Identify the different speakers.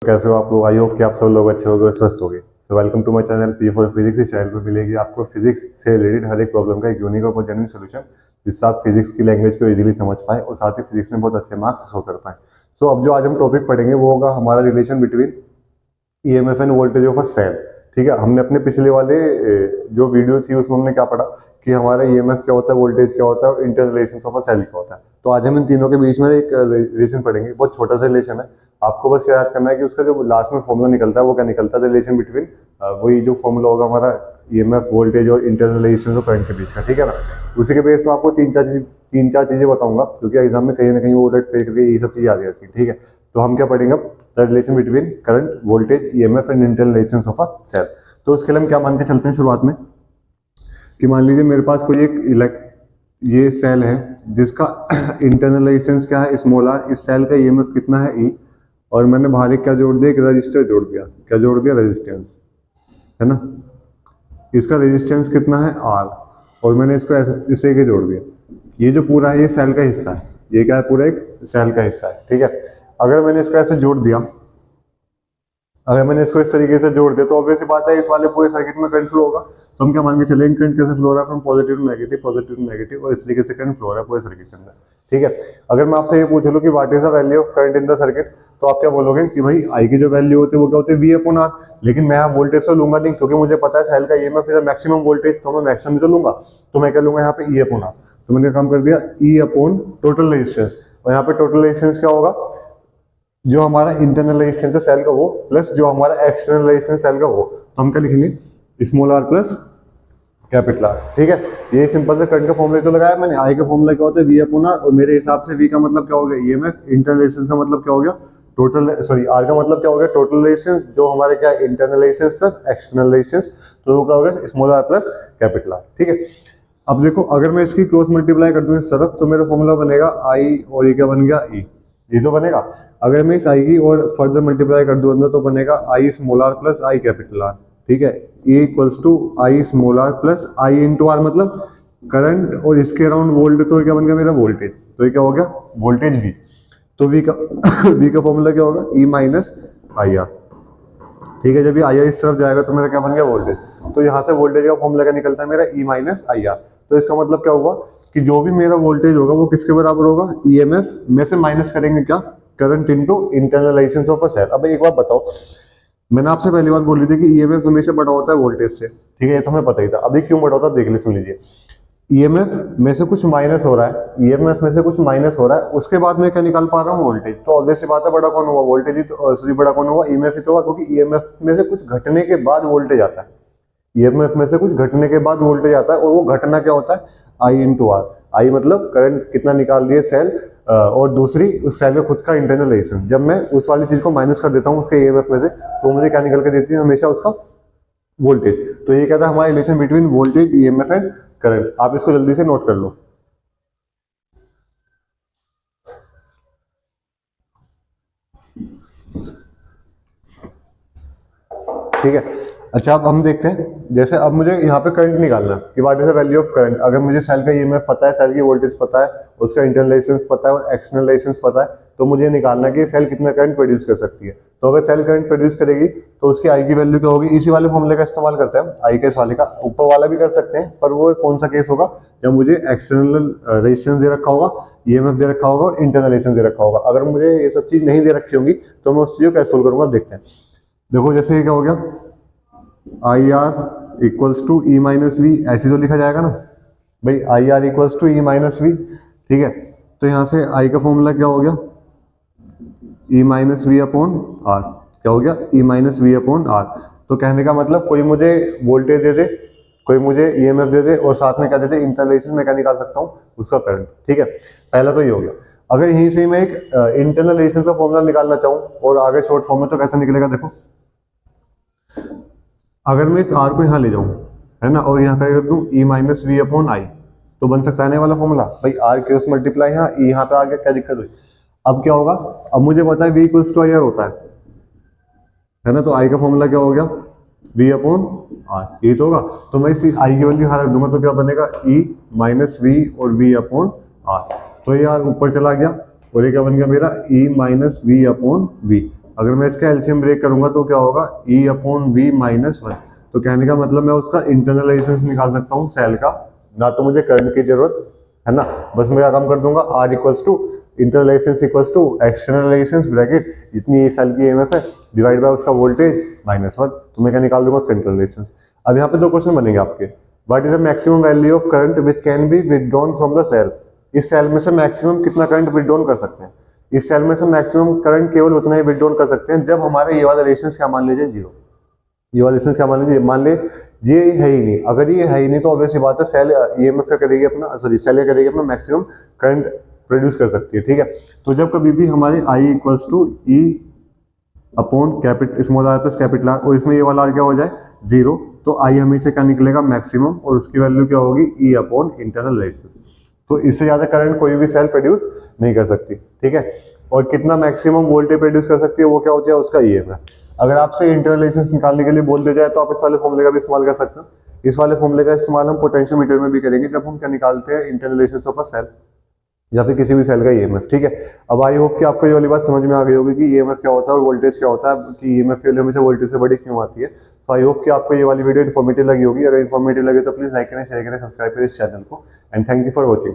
Speaker 1: कैसे हो आप लोग? आई होप कि आप सब लोग अच्छे हो गए, स्वस्थ हो गए। तो welcome to my channel P for physics. इस चैनल पर मिलेगी आपको फिजिक्स से रिलेटेड हर एक प्रॉब्लम का एक यूनिक और जेन्युइन सॉल्यूशन, जिससे आप फिजिक्स की लैंग्वेज को इजीली समझ पाए और साथ ही फिजिक्स में बहुत अच्छे मार्क्स स्कोर कर पाए। सो अब जो आज हम टॉपिक पढ़ेंगे वो होगा हमारा relation between EMF and voltage of a cell. ठीक है, हमने अपने पिछले वाले जो वीडियो थी उसमें हमने क्या पढ़ा कि हमारा ईएमएफ क्या होता है, वोल्टेज क्या होता है और internal relation of a cell क्या होता है। तो आज हम इन तीनों के बीच में एक रिलेशन पढ़ेंगे। बहुत छोटा सा रिलेशन है, आपको बस क्या याद करना है कि उसका जो लास्ट में फॉर्मूला निकलता है वो क्या निकलता है, रिलेशन बिटवीन वही जो फॉर्मूला होगा हमारा ईएमएफ वोल्टेज और इंटरनल रेजिस्टेंस ऑफ करंट के बीच का। ठीक है ना। उसी के बेस में आपको तीन चार चीजें बताऊंगा, क्योंकि एग्जाम में कहीं ना कहीं वो उलट फेर करके यही सब चीजें आ जाती है। ठीक है, तो हम क्या पढ़ेंगे the relation between current, voltage, EMF and internal resistance of a cell. तो उसके लिए हम क्या मान के चलते हैं शुरुआत में कि मान लीजिए मेरे पास कोई एक ये सेल है जिसका इंटरनल रेजिस्टेंस क्या है, स्मॉल आर। इस सेल का ईएमएफ कितना है, ई। और मैंने बाहर एक क्या जोड़ दिया, एक रजिस्टर जोड़ दिया। क्या जोड़ दिया? रेजिस्टेंस, है ना। इसका रेजिस्टेंस कितना है, आर। और मैंने इसको इसे के जोड़ दिया। ये जो पूरा है ये सेल का हिस्सा है, ये क्या है, पूरा एक सेल का हिस्सा है। ठीक है, अगर मैंने इसको ऐसे जोड़ दिया, अगर मैंने इसको इस तरीके से जोड़ दिया तो ऑब्वियस बात है इस वाले पूरे सर्किट में करंट फ्लो होगा। तो हम क्या मान के चलेंगे, करंट कैसे फ्लो हो रहा है, from positive to negative, positive to negative, और इस तरीके से करंट फ्लो हो रहा है पूरे सर्किट के अंदर। ठीक है, अगर मैं आपसे ये पूछ लूं कि what is the value of current in the circuit, तो आप क्या बोलोगे कि भाई आई की जो वैल्यू होती है वो क्या होती है, वी अपॉन आर। लेकिन मैं यहाँ वोल्टेज तो लूंगा नहीं, क्योंकि मुझे पता है सेल का ईएमएफ इज मैक्सिमम वोल्टेज, तो मैं मैक्सिमम तो लूंगा। तो मैं क्या लूंगा यहाँ पे, ई अपॉन आर। तो मैंने काम कर दिया ई अपॉन टोटल रेजिस्टेंस। और यहाँ पे टोटल रेजिस्टेंस क्या होगा, जो हमारा इंटरनल रेजिस्टेंस है सेल का वो, प्लस जो हमारा एक्सटर्नल रेजिस्टेंस सेल का वो। तो हम क्या लिखेंगे, small R plus capital R. ठीक है, ये सिंपल से करंट का फॉर्मूला तो लगाया मैंने। आई का फॉर्मूला क्या होता है, वी अपॉन आर। और मेरे हिसाब से वी का मतलब क्या हो गया, ईएमएफ। इंटरनल रेजिस्टेंस का मतलब क्या हो गया, टोटल, सॉरी आर का मतलब क्या हो गया, टोटल रेजिस्टेंस, जो हमारे क्या internal resistance plus external resistance. तो वो क्या हो गया, small R plus capital R. ठीक है, अब देखो अगर मैं इसकी क्रॉस मल्टीप्लाई कर दूं इस तरफ, तो मेरा फॉर्मूला बनेगा आई, और ये क्या बन गया, ई। ये तो बनेगा। अगर मैं इस आई की और फर्दर मल्टीप्लाई कर दूं अंदर, तो बनेगा I small R plus I capital R. ठीक है, E equals to I small R plus I into R, मतलब करंट और इसके अराउंड वोल्ट। तो क्या बन गया मेरा वोल्टेज, तो ये क्या हो गया, वोल्टेज V। तो V का V का फॉर्मूला क्या होगा, E माइनस आई आर। ठीक है, जब ये आई आर इस तरफ जाएगा तो मेरा क्या बन गया, वोल्टेज। तो यहाँ से वोल्टेज का फॉर्मूला क्या निकलता है मेरा, E माइनस आई आर। तो इसका मतलब क्या हुआ कि जो भी मेरा वोल्टेज होगा वो किसके बराबर होगा, ईएमएफ में से माइनस करेंगे क्या, current into internal resistance of a cell. अब एक बात बताओ, मैंने आपसे पहली बात बोली थी कि ईएमएफ हमेशा बड़ा होता है वोल्टेज से। ठीक है, ये तो हमें पता ही था। अभी क्यों बड़ा होता है देख ली, सुन लीजिए। ईएमएफ में से कुछ माइनस हो रहा है, ईएमएफ में से कुछ माइनस हो रहा है, उसके बाद मैं क्या निकाल पा रहा हूँ, वोल्टेज। तो ऑब्वियस सी बात है बड़ा कौन हुआ, वोल्टेज ही तो, सॉरी बड़ा कौन हुआ, ईएमएफ ही तो हुआ, क्योंकि ईएमएफ में से कुछ घटने के बाद वोल्टेज आता है। ईएमएफ में से कुछ घटने के बाद वोल्टेज आता है, और वो घटना क्या होता है, आई इंटू आर। आई मतलब करंट कितना निकाल दिए सेल, और दूसरी उस सेल का खुद का इंटरनल रेजिस्टेंस। जब मैं उस वाली चीज को माइनस कर देता हूँ उसके ईएमएफ में से, तो मुझे क्या निकल के देती है हमेशा, उसका वोल्टेज। तो ये कहता है हमारा relation between voltage, EMF and current. आप इसको जल्दी से नोट कर लो। ठीक है, अच्छा अब हम देखते हैं, जैसे अब मुझे यहाँ पे करंट निकालना है कि what is the value of current. अगर मुझे सेल का ईएमएफ पता है, सेल की वोल्टेज पता है, उसका इंटरनल रेजिस्टेंस पता है और एक्सटर्नल रेजिस्टेंस पता है, तो मुझे निकालना है कि सेल कितना करंट प्रोड्यूस कर सकती है। तो अगर सेल करंट प्रोड्यूस करेगी तो उसकी आई की वैल्यू क्या होगी, इसी वाले फॉर्मूले का इस्तेमाल करते हैं। आई के इस वाले का ऊपर वाला भी कर सकते हैं, पर वो कौन सा केस होगा, जब मुझे एक्सटर्नल रेजिस्टेंस दे रखा होगा, ईएमएफ दे रखा होगा और इंटरनल रेजिस्टेंस दे रखा होगा। अगर मुझे ये सब चीज नहीं दे रखी होगी तो मैं उस चीज को कैसे सोल्व करूंगा, देखते हैं। देखो जैसे ये क्या हो गया, I R equals to E minus V, ऐसे तो लिखा जाएगा ना भाई, I R equals to E minus V. ठीक है, तो यहां से आई का फॉर्मूला क्या हो गया, ई माइनस वी अपॉन आर। क्या हो गया, ई माइनस वी अपॉन आर। तो कहने का मतलब कोई मुझे वोल्टेज दे दे, कोई मुझे ईएमएफ दे दे, और साथ में क्या दे दे, इंटरनल रेजिस्टेंस। मैं क्या निकाल सकता हूँ, उसका करंट। ठीक है, पहला तो ये हो गया। अगर यहीं से मैं एक इंटरनल रेजिस्टेंस का फॉर्मूला निकालना चाहूँ और आगे शॉर्ट फॉर्म में, तो कैसे निकलेगा, देखो अगर मैं इस आर को यहाँ ले जाऊं, है ना, और यहाँ कर दूं ई माइनस वी अपॉन आई, तो बन सकता है ना वाला फॉर्मूला, भाई आर क्रॉस मल्टीप्लाई यहाँ ई यहाँ पे आ गया, क्या दिक्कत हुई। अब क्या होगा, अब मुझे पता है V equals to I R होता है ना। तो आई का फॉर्मूला क्या हो गया, वी अपॉन आर, ये तो होगा। तो मैं इस आई की वैल्यू यहाँ रख दूंगा, तो क्या बनेगा, ई माइनस वी और वी अपॉन आर। तो ये यार ऊपर चला गया, और ये क्या बन गया मेरा, ई माइनस वी अपॉन वी। अगर मैं इसका एलसीएम ब्रेक करूंगा तो क्या होगा, E upon V minus one. तो कहने का मतलब मैं उसका इंटरनल रेजिस्टेंस निकाल सकता हूँ सेल का, ना तो मुझे करंट की जरूरत है ना, बस मैं क्या काम कर दूंगा, R equals to internal resistance equals to external resistance bracket जितनी ये सेल की ईएमएफ है डिवाइड बाय उसका वोल्टेज माइनस वन। तो मैं क्या निकाल दूंगा, सेंट्रल रेजिस्टेंस। अब यहाँ पे दो क्वेश्चन बनेंगे आपके। What is the maximum value of current which can be withdrawn from the cell. इस सेल में से मैक्सिमम कितना करंट विथड्रॉन कर सकते हैं। इस सेल में से मैक्सिमम करंट केवल उतना ही विथड्रॉन कर सकते हैं जब हमारे ये वाला रेजिस्टेंस क्या मान लीजिए, जीरो। ये वाला रेजिस्टेंस क्या मान लीजिए, मान ले ये है ही नहीं। अगर ये है ही नहीं तो ऑब्वियसली बात है सेल ईएमएफ क्या करेगी अपना, सॉरी सेल क्या करेगी अपना मैक्सिमम करंट प्रोड्यूस कर सकती है, ठीक है। तो जब कभी भी हमारे I equals to E upon capital small R plus capital R, और इसमें ये वाला आर क्या हो जाए, जीरो, तो आई हमेशा क्या निकलेगा, मैक्सिमम, और उसकी वैल्यू क्या होगी, ई अपॉन इंटरनल रेजिस्टेंस। तो इससे ज्यादा करंट कोई भी सेल प्रोड्यूस नहीं कर सकती, ठीक है। और कितना मैक्सिमम वोल्टेज प्रोड्यूस कर सकती है वो क्या होता है, उसका ईएमएफ। अगर आपसे इंटरनल रेजिस्टेंस निकालने के लिए बोल दिया जाए तो आप इस वाले फॉर्मूले का भी इस्तेमाल कर सकते हो। इस वाले फॉर्मूले का इस्तेमाल हम पोटेंशियोमीटर में भी करेंगे जब हम क्या निकालते हैं, internal resistance of a cell या फिर किसी भी सेल का ईएमएफ, ठीक है। अब आई होप कि आपको ये वाली बात समझ में आ गई होगी कि ईएमएफ क्या होता है और वोल्टेज क्या होता है, कि ईएमएफ की वैल्यू हमेशा वोल्टेज से बड़ी क्यों आती है। तो आई होप कि आपको ये वाली वीडियो इन्फॉर्मेटिव लगी होगी। अगर इन्फॉर्मेटिव लगे तो प्लीज लाइक करें, शेयर करें, सब्सक्राइब करें इस चैनल को, and thank you for watching.